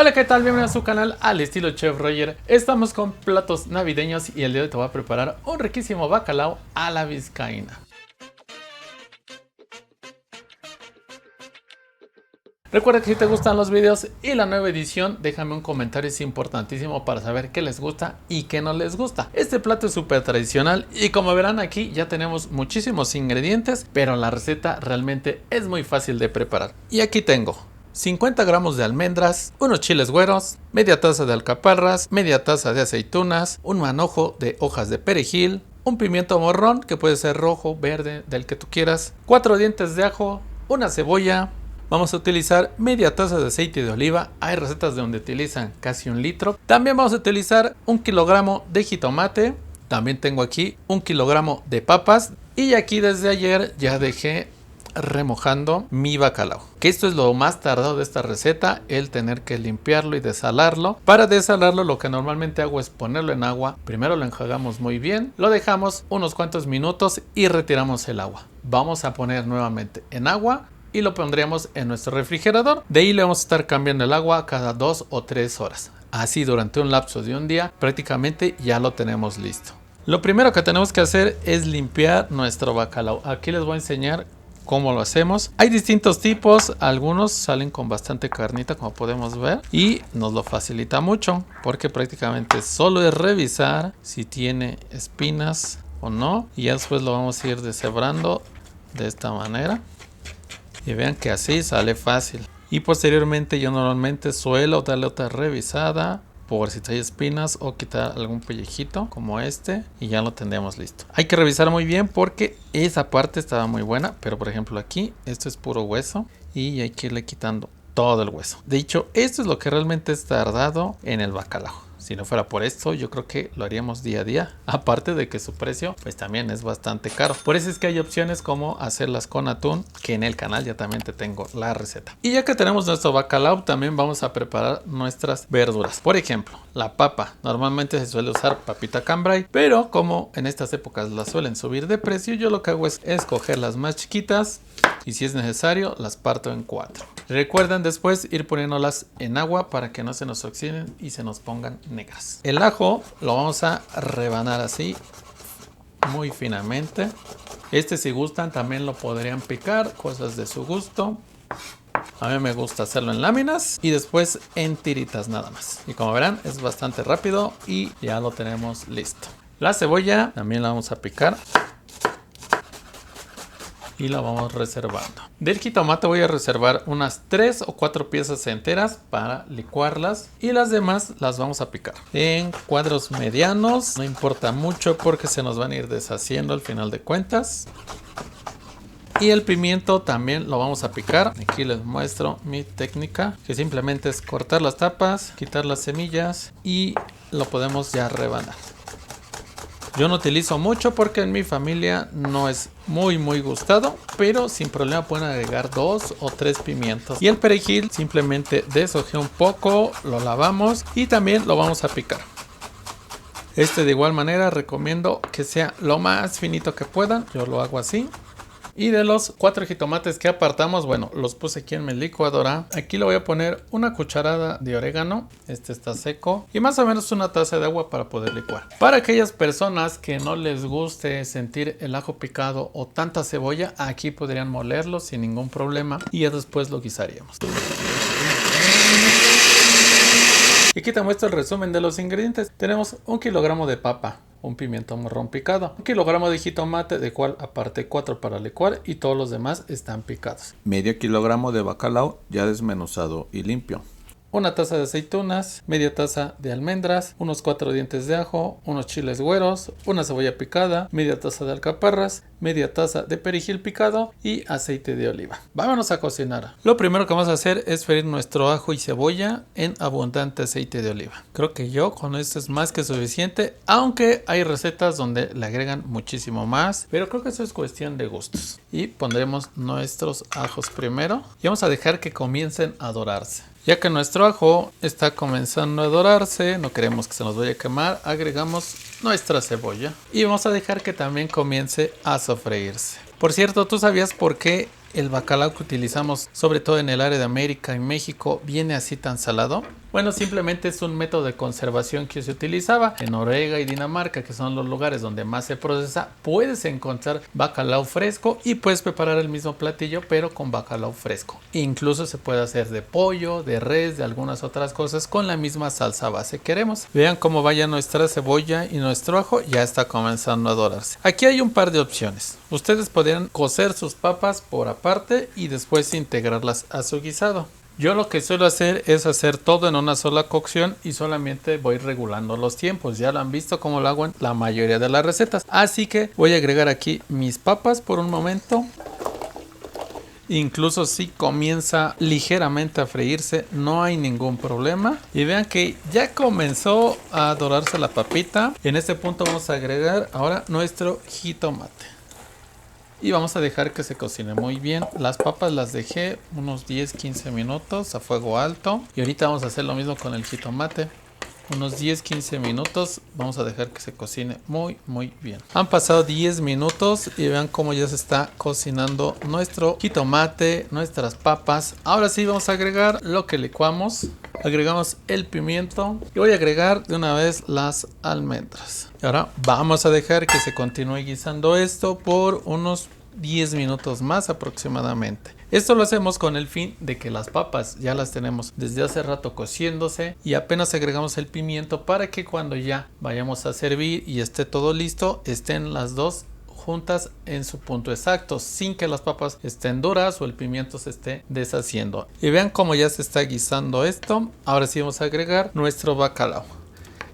Hola, ¿qué tal? Bienvenido a su canal al estilo Chef Roger. Estamos con platos navideños y el día de hoy te voy a preparar un riquísimo bacalao a la vizcaína. Recuerda que si te gustan los videos y la nueva edición, déjame un comentario, es importantísimo para saber qué les gusta y qué no les gusta. Este plato es súper tradicional y como verán aquí ya tenemos muchísimos ingredientes, pero la receta realmente es muy fácil de preparar. Y aquí tengo 50 gramos de almendras, unos chiles güeros, media taza de alcaparras, media taza de aceitunas, un manojo de hojas de perejil, un pimiento morrón que puede ser rojo, verde, del que tú quieras, 4 dientes de ajo, una cebolla. Vamos a utilizar media taza de aceite de oliva. Hay recetas donde utilizan casi 1 litro. También vamos a utilizar 1 kilogramo de jitomate. También tengo aquí 1 kilogramo de papas. Y aquí desde ayer ya dejé remojando mi bacalao, que esto es lo más tardado de esta receta, el tener que limpiarlo y desalarlo. Para desalarlo lo que normalmente hago es ponerlo en agua, primero lo enjuagamos muy bien, lo dejamos unos cuantos minutos y retiramos el agua. Vamos a poner nuevamente en agua y lo pondríamos en nuestro refrigerador. De ahí le vamos a estar cambiando el agua cada 2 o 3 horas. Así durante un lapso de un día prácticamente ya lo tenemos listo. Lo primero que tenemos que hacer es limpiar nuestro bacalao. Aquí les voy a enseñar cómo lo hacemos. Hay distintos tipos, algunos salen con bastante carnita como podemos ver y nos lo facilita mucho porque prácticamente solo es revisar si tiene espinas o no y ya después lo vamos a ir deshebrando de esta manera y vean que así sale fácil. Y posteriormente yo normalmente suelo darle otra revisada por si hay espinas o quitar algún pellejito como este y ya lo tendremos listo. Hay que revisar muy bien porque esa parte estaba muy buena, pero por ejemplo aquí esto es puro hueso y hay que irle quitando todo el hueso. De hecho, esto es lo que realmente es tardado en el bacalao. Si no fuera por esto, yo creo que lo haríamos día a día. Aparte de que su precio, pues también es bastante caro. Por eso es que hay opciones como hacerlas con atún, que en el canal ya también te tengo la receta. Y ya que tenemos nuestro bacalao, también vamos a preparar nuestras verduras. Por ejemplo, la papa. Normalmente se suele usar papita cambray, pero como en estas épocas las suelen subir de precio, yo lo que hago es escoger las más chiquitas y si es necesario las parto en 4. Recuerden después ir poniéndolas en agua para que no se nos oxiden y se nos pongan negras. El ajo lo vamos a rebanar así muy finamente. Si gustan también lo podrían picar, cosas de su gusto. A mí me gusta hacerlo en láminas y después en tiritas nada más. Y como verán es bastante rápido y ya lo tenemos listo. La cebolla también la vamos a picar y la vamos reservando. Del jitomate voy a reservar unas 3 o 4 piezas enteras para licuarlas y las demás las vamos a picar en cuadros medianos. No importa mucho porque se nos van a ir deshaciendo al final de cuentas. Y el pimiento también lo vamos a picar. Aquí les muestro mi técnica, que simplemente es cortar las tapas, quitar las semillas y lo podemos ya rebanar. Yo no utilizo mucho porque en mi familia no es muy gustado, pero sin problema pueden agregar 2 o 3 pimientos. Y el perejil simplemente deshojé un poco, lo lavamos y también lo vamos a picar. De igual manera recomiendo que sea lo más finito que puedan, yo lo hago así. Y de los 4 jitomates que apartamos, bueno, los puse aquí en mi licuadora. Aquí le voy a poner una cucharada de orégano. Está seco. Y más o menos una taza de agua para poder licuar. Para aquellas personas que no les guste sentir el ajo picado o tanta cebolla, aquí podrían molerlo sin ningún problema. Y ya después lo guisaríamos. Y aquí te muestro el resumen de los ingredientes. Tenemos 1 kilogramo de papa, un pimiento morrón picado, 1 kilogramo de jitomate, de cual aparté 4 para licuar y todos los demás están picados. Medio kilogramo de bacalao ya desmenuzado y limpio. Una taza de aceitunas, media taza de almendras, unos 4 dientes de ajo, unos chiles güeros, una cebolla picada, media taza de alcaparras, media taza de perejil picado y aceite de oliva. Vámonos a cocinar. Lo primero que vamos a hacer es freír nuestro ajo y cebolla en abundante aceite de oliva. Creo que yo con esto es más que suficiente, aunque hay recetas donde le agregan muchísimo más, pero creo que eso es cuestión de gustos. Y pondremos nuestros ajos primero y vamos a dejar que comiencen a dorarse. Ya que nuestro ajo está comenzando a dorarse, no queremos que se nos vaya a quemar, agregamos nuestra cebolla y vamos a dejar que también comience a sofreírse. Por cierto, ¿tú sabías por qué el bacalao que utilizamos, sobre todo en el área de América y México, viene así tan salado? Bueno, simplemente es un método de conservación que se utilizaba en Noruega y Dinamarca, que son los lugares donde más se procesa. Puedes encontrar bacalao fresco y puedes preparar el mismo platillo, pero con bacalao fresco. Incluso se puede hacer de pollo, de res, de algunas otras cosas con la misma salsa base que queremos. Vean cómo vaya nuestra cebolla y nuestro ajo, ya está comenzando a dorarse. Aquí hay un par de opciones. Ustedes podrían cocer sus papas por aparte y después integrarlas a su guisado. Yo lo que suelo hacer es hacer todo en una sola cocción y solamente voy regulando los tiempos. Ya lo han visto como lo hago en la mayoría de las recetas. Así que voy a agregar aquí mis papas por un momento. Incluso si comienza ligeramente a freírse, no hay ningún problema. Y vean que ya comenzó a dorarse la papita. En este punto vamos a agregar ahora nuestro jitomate. Y vamos a dejar que se cocine muy bien. Las papas las dejé unos 10-15 minutos a fuego alto. Y ahorita vamos a hacer lo mismo con el jitomate. Unos 10-15 minutos. Vamos a dejar que se cocine muy bien. Han pasado 10 minutos y vean cómo ya se está cocinando nuestro jitomate, nuestras papas. Ahora sí vamos a agregar lo que licuamos. Agregamos el pimiento y voy a agregar de una vez las almendras. Y ahora vamos a dejar que se continúe guisando esto por unos 10 minutos más aproximadamente. Esto lo hacemos con el fin de que las papas ya las tenemos desde hace rato cociéndose y apenas agregamos el pimiento para que cuando ya vayamos a servir y esté todo listo, estén las dos juntas en su punto exacto, sin que las papas estén duras o el pimiento se esté deshaciendo. Y vean cómo ya se está guisando esto. Ahora sí vamos a agregar nuestro bacalao.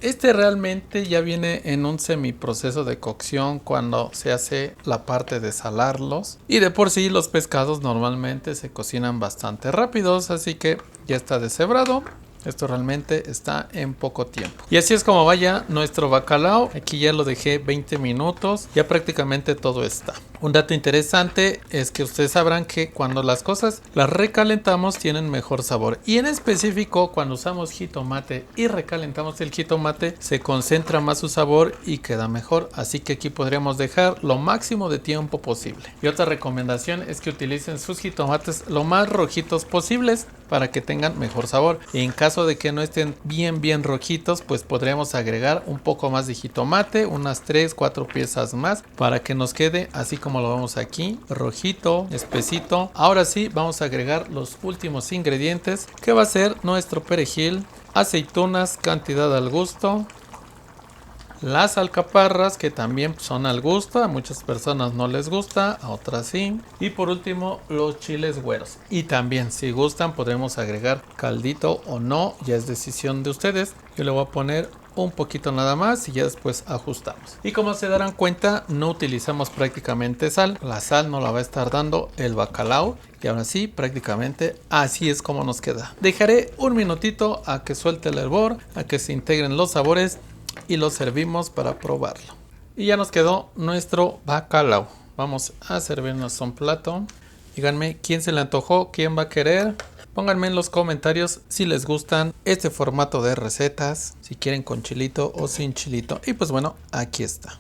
Este realmente ya viene en un semiproceso de cocción cuando se hace la parte de salarlos. Y de por sí los pescados normalmente se cocinan bastante rápidos, así que ya está deshebrado. Esto realmente está en poco tiempo. Y así es como vaya nuestro bacalao. Aquí ya lo dejé 20 minutos. Ya prácticamente todo está. Un dato interesante es que ustedes sabrán que cuando las cosas las recalentamos tienen mejor sabor. Y en específico cuando usamos jitomate y recalentamos el jitomate se concentra más su sabor y queda mejor. Así que aquí podríamos dejar lo máximo de tiempo posible. Y otra recomendación es que utilicen sus jitomates lo más rojitos posibles para que tengan mejor sabor. Y en caso de que no estén bien rojitos, pues podríamos agregar un poco más de jitomate, unas 3-4 piezas más para que nos quede así como lo vemos aquí, rojito, espesito. Ahora sí vamos a agregar los últimos ingredientes, que va a ser nuestro perejil, aceitunas, cantidad al gusto, las alcaparras, que también son al gusto, a muchas personas no les gusta, a otras sí. Y por último los chiles güeros. Y también si gustan podremos agregar caldito o no, ya es decisión de ustedes. Yo le voy a poner un poquito nada más y ya después ajustamos. Y como se darán cuenta, no utilizamos prácticamente sal. La sal no la va a estar dando el bacalao. Y ahora sí, prácticamente así es como nos queda. Dejaré un minutito a que suelte el hervor, a que se integren los sabores y lo servimos para probarlo. Y ya nos quedó nuestro bacalao. Vamos a servirnos un plato. Díganme quién se le antojó, quién va a querer. Pónganme en los comentarios si les gustan este formato de recetas, si quieren con chilito o sin chilito. Y pues bueno, aquí está.